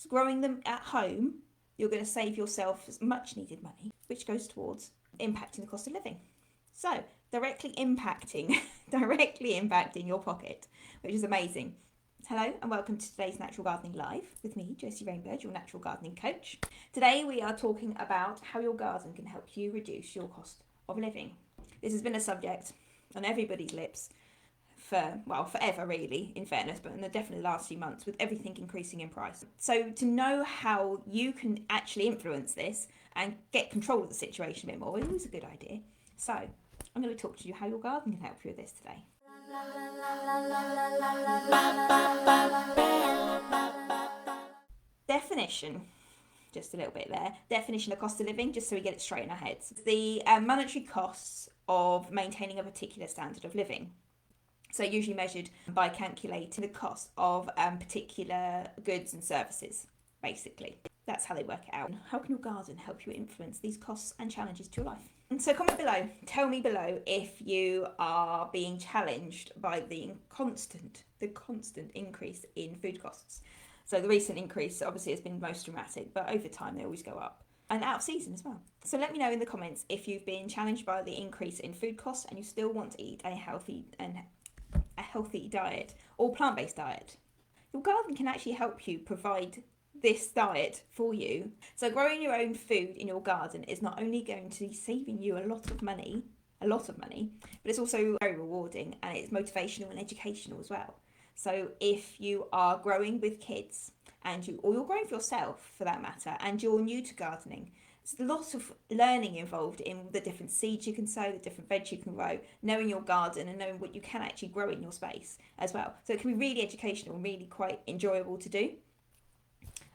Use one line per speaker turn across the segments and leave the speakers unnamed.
So growing them at home, you're going to save yourself much needed money, which goes towards impacting the cost of living. So directly impacting your pocket, which is amazing. Hello and welcome to today's Natural Gardening Live with me, Josie Rainbird, your natural gardening coach. Today we are talking about how your garden can help you reduce your cost of living. This has been a subject on everybody's lips for, well, forever really, in fairness, but in the definitely last few months with everything increasing in price. So to know how you can actually influence this and get control of the situation a bit more is always a good idea. So I'm going to talk to you how your garden can help you with this today. Definition, just a little bit there. Definition of cost of living, just so we get it straight in our heads. The monetary costs of maintaining a particular standard of living. So usually measured by calculating the cost of particular goods and services, basically. That's how they work it out. How can your garden help you influence these costs and challenges to your life? And so comment below, tell me below if you are being challenged by the constant increase in food costs. So the recent increase obviously has been most dramatic, but over time they always go up. And out of season as well. So let me know in the comments if you've been challenged by the increase in food costs and you still want to eat a healthy diet or plant-based diet. Your garden can actually help you provide this diet for you. So growing your own food in your garden is not only going to be saving you a lot of money, but it's also very rewarding and it's motivational and educational as well. So if you are growing with kids or you're growing for yourself for that matter, and you're new to gardening, there's lots of learning involved in the different seeds you can sow, the different veg you can grow, knowing your garden and knowing what you can actually grow in your space as well. So it can be really educational and really quite enjoyable to do.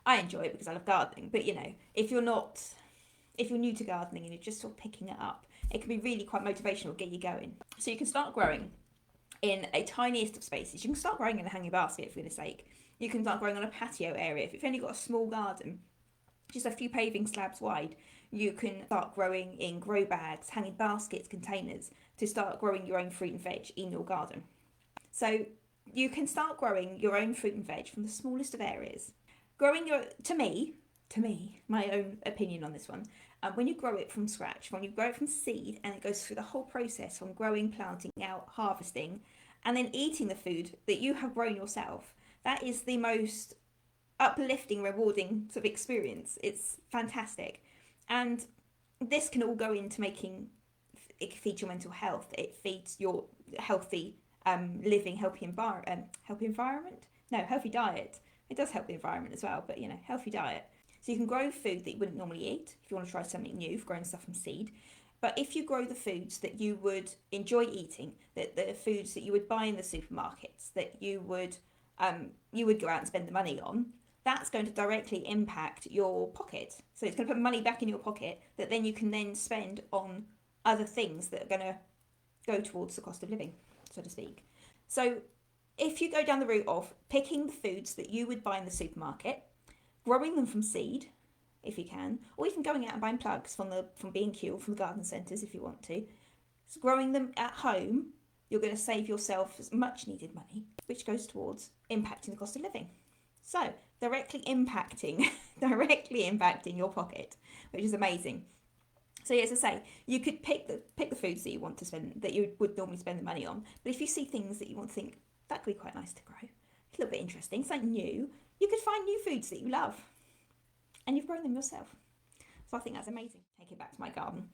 I enjoy it because I love gardening, but you know, if you're new to gardening and you're just sort of picking it up, it can be really quite motivational, get you going. So you can start growing in a tiniest of spaces. You can start growing in a hanging basket, for goodness sake. You can start growing on a patio area. If you've only got a small garden, just a few paving slabs wide, you can start growing in grow bags, hanging baskets, containers to start growing your own fruit and veg in your garden. So you can start growing your own fruit and veg from the smallest of areas. To me, my own opinion on this one, when you grow it from scratch, when you grow it from seed and it goes through the whole process from growing, planting out, harvesting, and then eating the food that you have grown yourself, that is the most uplifting, rewarding sort of experience. It's fantastic. And this can all go into it feeds your mental health. It feeds your healthy living, healthy diet. It does help the environment as well, but you know, healthy diet. So you can grow food that you wouldn't normally eat if you want to try something new, for growing stuff from seed. But if you grow the foods that you would enjoy eating, that the foods that you would buy in the supermarkets, that you would go out and spend the money on, that's going to directly impact your pocket. So it's going to put money back in your pocket that then you can then spend on other things that are going to go towards the cost of living, so to speak. So if you go down the route of picking the foods that you would buy in the supermarket, growing them from seed, if you can, or even going out and buying plugs from B&Q or from the garden centres if you want to, so growing them at home, you're going to save yourself much needed money, which goes towards impacting the cost of living. So directly impacting your pocket, which is amazing. So as I say, you could pick the foods that you want to spend, that you would normally spend the money on. But if you see things that you want to think, that could be quite nice to grow, a little bit interesting, something new, you could find new foods that you love. And you've grown them yourself. So I think that's amazing. Take it back to my garden.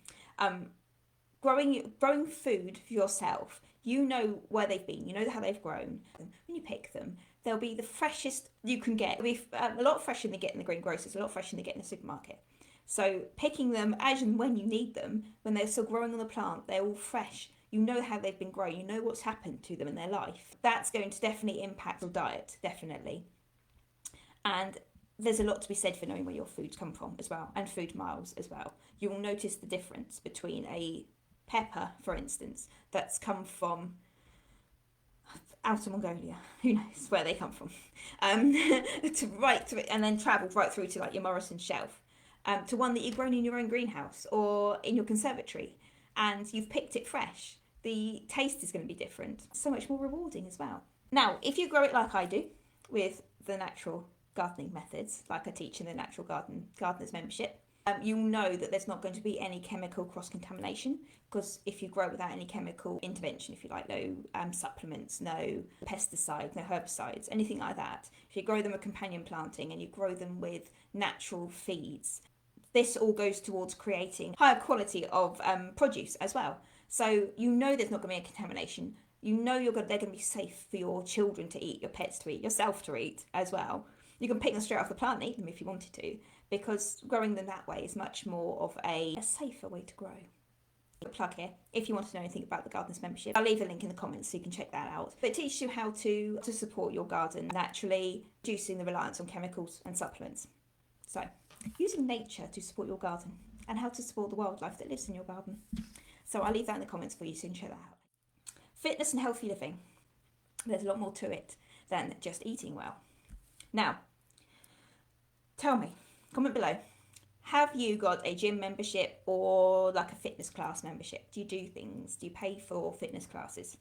Growing food for yourself, you know where they've been, you know how they've grown. When you pick them, they'll be the freshest you can get. They'll be a lot fresher than they get in the greengrocers, a lot fresher than they get in the supermarket. So picking them as and when you need them, when they're still growing on the plant, they're all fresh. You know how they've been grown, you know what's happened to them in their life. That's going to definitely impact your diet, definitely. And there's a lot to be said for knowing where your foods come from as well, and food miles as well. You will notice the difference between a pepper, for instance, that's come from out of Mongolia, who knows where they come from, and then travelled right through to like your Morrison shelf, to one that you've grown in your own greenhouse or in your conservatory, and you've picked it fresh. The taste is going to be different, so much more rewarding as well. Now, if you grow it like I do, with the natural gardening methods, like I teach in the Natural Gardeners membership, you'll know that there's not going to be any chemical cross-contamination, because if you grow without any chemical intervention, if you like, no supplements, no pesticides, no herbicides, anything like that, if you grow them with companion planting and you grow them with natural feeds, this all goes towards creating higher quality of produce as well. So you know there's not going to be a contamination. You know they're going to be safe for your children to eat, your pets to eat, yourself to eat as well. You can pick them straight off the plant and eat them if you wanted to, because growing them that way is much more of a safer way to grow. A plug here, if you want to know anything about the Gardeners membership, I'll leave a link in the comments so you can check that out. But it teaches you how to support your garden naturally, reducing the reliance on chemicals and supplements. So, using nature to support your garden, and how to support the wildlife that lives in your garden. So I'll leave that in the comments for you, so you can check that out. Fitness and healthy living. There's a lot more to it than just eating well. Now, tell me, comment below, have you got a gym membership or like a fitness class membership? Do you do things? Do you pay for fitness classes?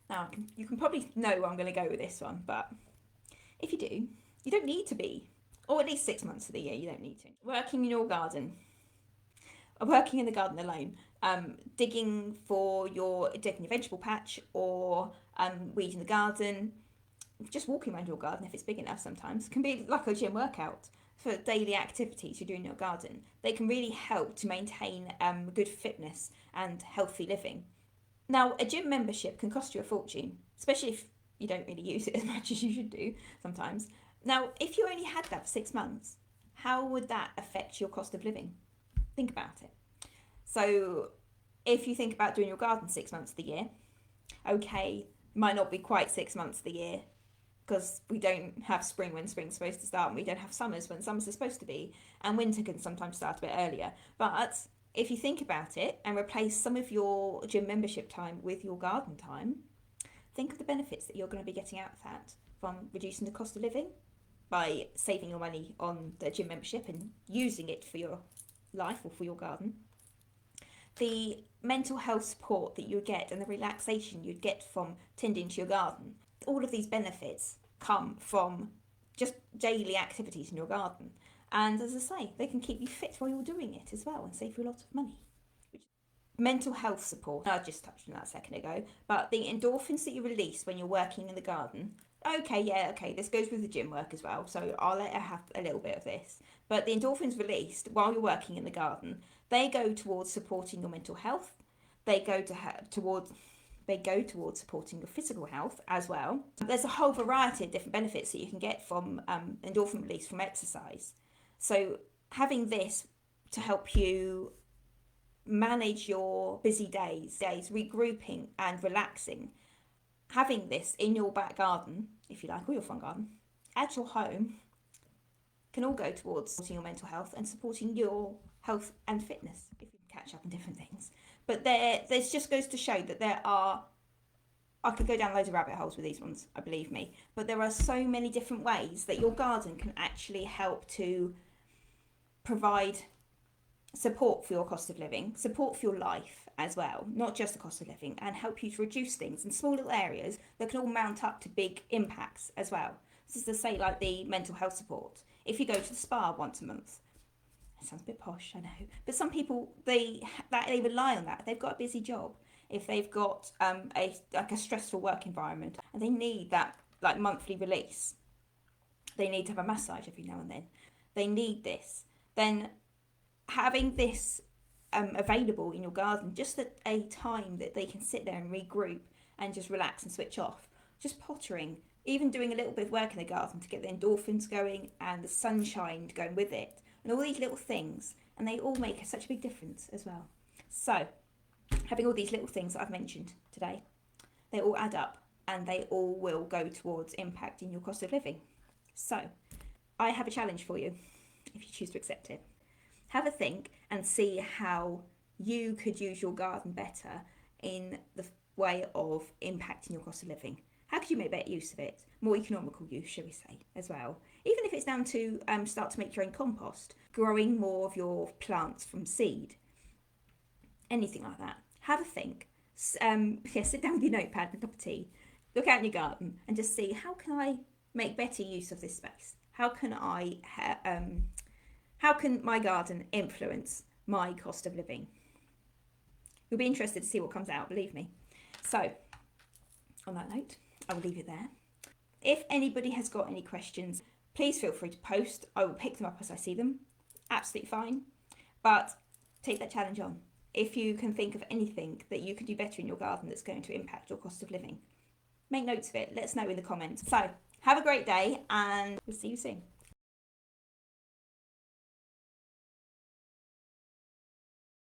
Now, you can probably know where I'm going to go with this one, but if you do, you don't need to be, or at least 6 months of the year, you don't need to. Working in your garden, working in the garden alone, digging your vegetable patch, or weeding the garden, just walking around your garden if it's big enough sometimes, can be like a gym workout. For daily activities you do in your garden, they can really help to maintain good fitness and healthy living. Now, a gym membership can cost you a fortune, especially if you don't really use it as much as you should do sometimes. Now, if you only had that for 6 months, how would that affect your cost of living? Think about it. So if you think about doing your garden 6 months of the year, okay, might not be quite 6 months of the year, because we don't have spring when spring's supposed to start, and we don't have summers when summers are supposed to be, and winter can sometimes start a bit earlier. But if you think about it and replace some of your gym membership time with your garden time, think of the benefits that you're going to be getting out of that, from reducing the cost of living by saving your money on the gym membership and using it for your life or for your garden, the mental health support that you would get and the relaxation you'd get from tending to your garden. All of these benefits come from just daily activities in your garden. And as I say, they can keep you fit while you're doing it as well and save you a lot of money. Mental health support, I just touched on that a second ago, but the endorphins that you release when you're working in the garden, okay, this goes with the gym work as well, so I'll let her have a little bit of this. But the endorphins released while you're working in the garden, they go towards supporting your mental health, they go towards supporting your physical health as well. There's a whole variety of different benefits that you can get from endorphin release from exercise. So having this to help you manage your busy days, regrouping and relaxing, having this in your back garden, if you like, or your front garden, at your home, can all go towards supporting your mental health and supporting your health and fitness, if you can catch up on different things. But there's just goes to show that I could go down loads of rabbit holes with these ones, believe me, but there are so many different ways that your garden can actually help to provide support for your cost of living, support for your life as well, not just the cost of living, and help you to reduce things in small little areas that can all mount up to big impacts as well. This is to say, like the mental health support. If you go to the spa once a month, that sounds a bit posh, I know, but some people, they rely on that. They've got a busy job. If they've got a stressful work environment and they need that like monthly release, they need to have a massage every now and then, they need this, then having this available in your garden, just at a time that they can sit there and regroup and just relax and switch off, just pottering, even doing a little bit of work in the garden to get the endorphins going and the sunshine going with it, and all these little things, and they all make such a big difference as well. So having all these little things that I've mentioned today, they all add up and they all will go towards impacting your cost of living. So I have a challenge for you, if you choose to accept it. Have a think and see how you could use your garden better in the way of impacting your cost of living. How could you make better use of it? More economical use, shall we say, as well. Even if it's down to start to make your own compost, growing more of your plants from seed, anything like that. Have a think. Sit down with your notepad and a cup of tea, look out in your garden and just see, how can I make better use of this space? How can how can my garden influence my cost of living? You'll be interested to see what comes out, believe me. So, on that note, I will leave it there. If anybody has got any questions, please feel free to post. I will pick them up as I see them. Absolutely fine. But take that challenge on. If you can think of anything that you could do better in your garden that's going to impact your cost of living, make notes of it. Let us know in the comments. So, have a great day and we'll see you soon.